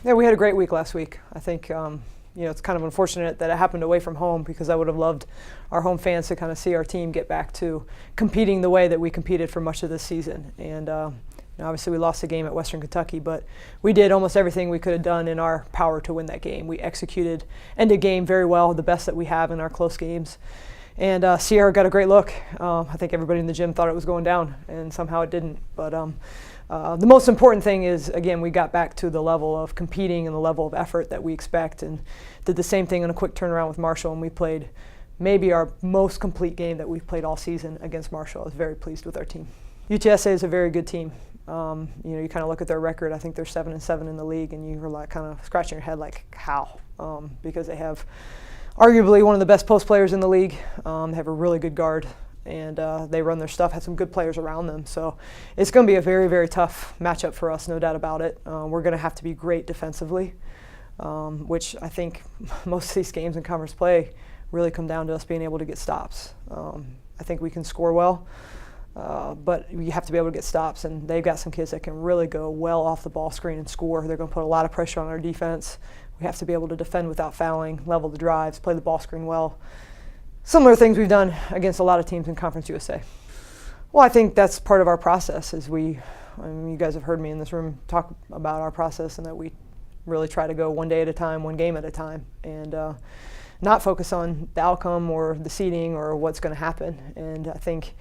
Yeah, we had a great week last week. I think it's kind of unfortunate that it happened away from home, because I would have loved our home fans to kind of see our team get back to competing the way that we competed for much of this season. And obviously we lost the game at Western Kentucky, but we did almost everything we could have done in our power to win that game. We executed ended game very well, the best that we have in our close games. And Sierra got a great look. I think everybody in the gym thought it was going down, and somehow it didn't. But the most important thing is, again, we got back to the level of competing and the level of effort that we expect, and did the same thing in a quick turnaround with Marshall, and we played maybe our most complete game that we've played all season against Marshall. I was very pleased with our team. UTSA is a very good team. You kind of look at their record. I think they're 7-7 in the league, and you're like kind of scratching your head like, how? Because they have arguably one of the best post players in the league. They have a really good guard, and they run their stuff, have some good players around them. So it's going to be a very, very tough matchup for us, no doubt about it. We're going to have to be great defensively, which I think most of these games in conference play really come down to us being able to get stops. I think we can score well, but you have to be able to get stops, and they've got some kids that can really go well off the ball screen and score. They're going to put a lot of pressure on our defense. We have to be able to defend without fouling, level the drives, play the ball screen well. Similar things we've done against a lot of teams in Conference USA. Well, I think that's part of our process. You guys have heard me in this room talk about our process, and that we really try to go one day at a time, one game at a time, and not focus on the outcome or the seeding or what's going to happen. And I think,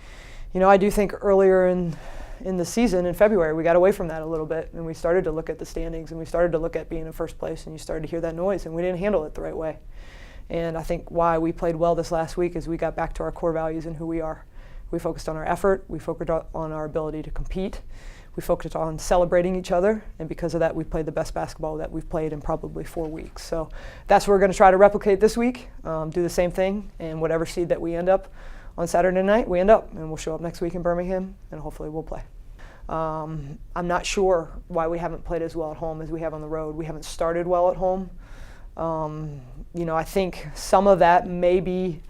I do think earlier in the season, in February, we got away from that a little bit, and we started to look at the standings, and we started to look at being in first place, and you started to hear that noise, and we didn't handle it the right way. And I think why we played well this last week is we got back to our core values and who we are. We focused on our effort, we focused on our ability to compete, we focused on celebrating each other, and because of that, we played the best basketball that we've played in probably 4 weeks. So that's what we're going to try to replicate this week, do the same thing, and whatever seed that we end up on Saturday night, we end up, and we'll show up next week in Birmingham, and hopefully we'll play. I'm not sure why we haven't played as well at home as we have on the road. We haven't started well at home. I think some of that may be,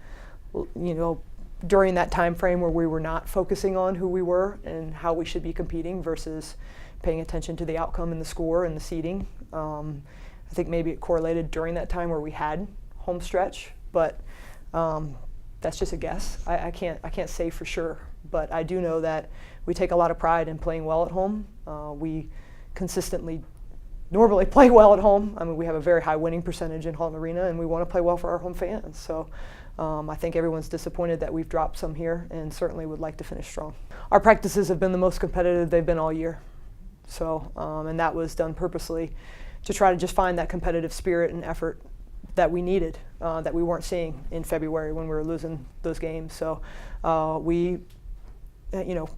during that time frame where we were not focusing on who we were and how we should be competing versus paying attention to the outcome and the score and the seeding. I think maybe it correlated during that time where we had home stretch, but that's just a guess. I can't say for sure, but I do know that we take a lot of pride in playing well at home. We consistently normally play well at home. We have a very high winning percentage in Halton Arena, and we want to play well for our home fans. So I think everyone's disappointed that we've dropped some here, and certainly would like to finish strong. Our practices have been the most competitive they've been all year. So, and that was done purposely to try to just find that competitive spirit and effort that we needed, that we weren't seeing in February when we were losing those games. So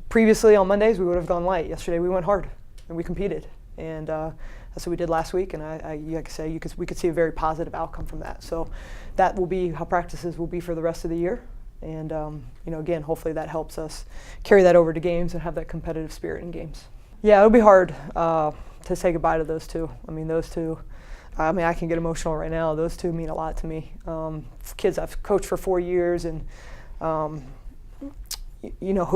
previously on Mondays we would have gone light. Yesterday we went hard and we competed, and that's what we did last week. And like I say, we could see a very positive outcome from that. So that will be how practices will be for the rest of the year. And again, hopefully that helps us carry that over to games and have that competitive spirit in games. Yeah, it'll be hard to say goodbye to those two. Those two. I can get emotional right now. Those two mean a lot to me. Kids I've coached for 4 years, and who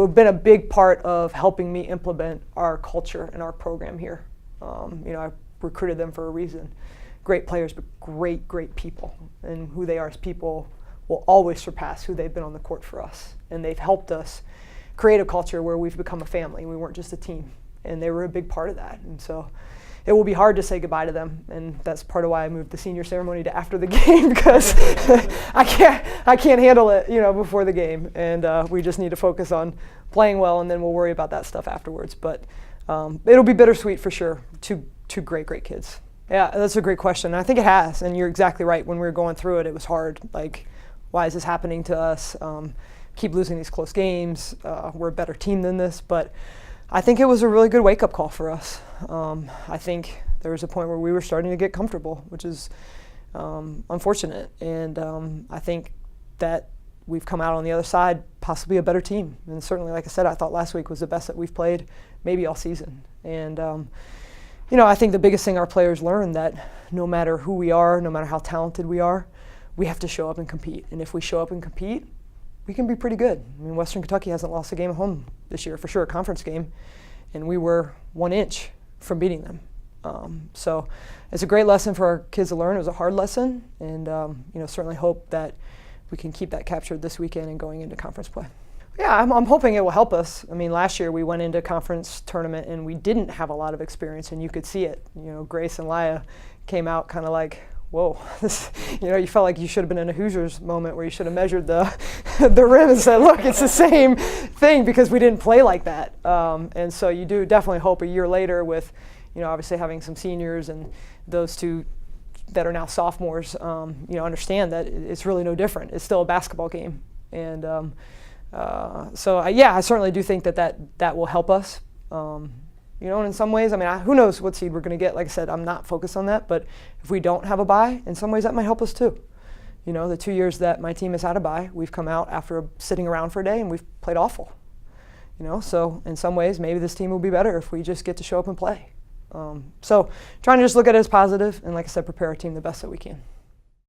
have been a big part of helping me implement our culture and our program here. I recruited them for a reason. Great players, but great, great people. And who they are as people will always surpass who they've been on the court for us. And they've helped us create a culture where we've become a family. We weren't just a team. And they were a big part of that. And so it will be hard to say goodbye to them. And that's part of why I moved the senior ceremony to after the game, because I can't handle it, before the game. And we just need to focus on playing well, and then we'll worry about that stuff afterwards. But it'll be bittersweet for sure. Two great, great kids. Yeah, that's a great question. I think it has, and you're exactly right. When we were going through it, it was hard. Like, why is this happening to us? Keep losing these close games. We're a better team than this. But I think it was a really good wake-up call for us. I think there was a point where we were starting to get comfortable, which is unfortunate. And I think that we've come out on the other side possibly a better team. And certainly, like I said, I thought last week was the best that we've played maybe all season. And I think the biggest thing our players learned, that no matter who we are, no matter how talented we are, we have to show up and compete. And if we show up and compete, we can be pretty good. Western Kentucky hasn't lost a game at home this year, for sure, a conference game, and we were 1 inch from beating them. So it's a great lesson for our kids to learn. It was a hard lesson, and certainly hope that we can keep that captured this weekend and going into conference play. Yeah, I'm hoping it will help us. I mean, last year we went into conference tournament and we didn't have a lot of experience, and you could see it. Grace and Laya came out kind of like, whoa, this, you felt like you should have been in a Hoosiers moment where you should have measured the the rim and said, look, it's the same thing, because we didn't play like that. And so you do definitely hope a year later with, obviously having some seniors and those two that are now sophomores, understand that it's really no different. It's still a basketball game. And I certainly do think that will help us. And in some ways, who knows what seed we're going to get. Like I said, I'm not focused on that. But if we don't have a bye, in some ways that might help us too. The 2 years that my team has had a bye, we've come out after sitting around for a day and we've played awful. So in some ways, maybe this team will be better if we just get to show up and play. So trying to just look at it as positive and, like I said, prepare our team the best that we can.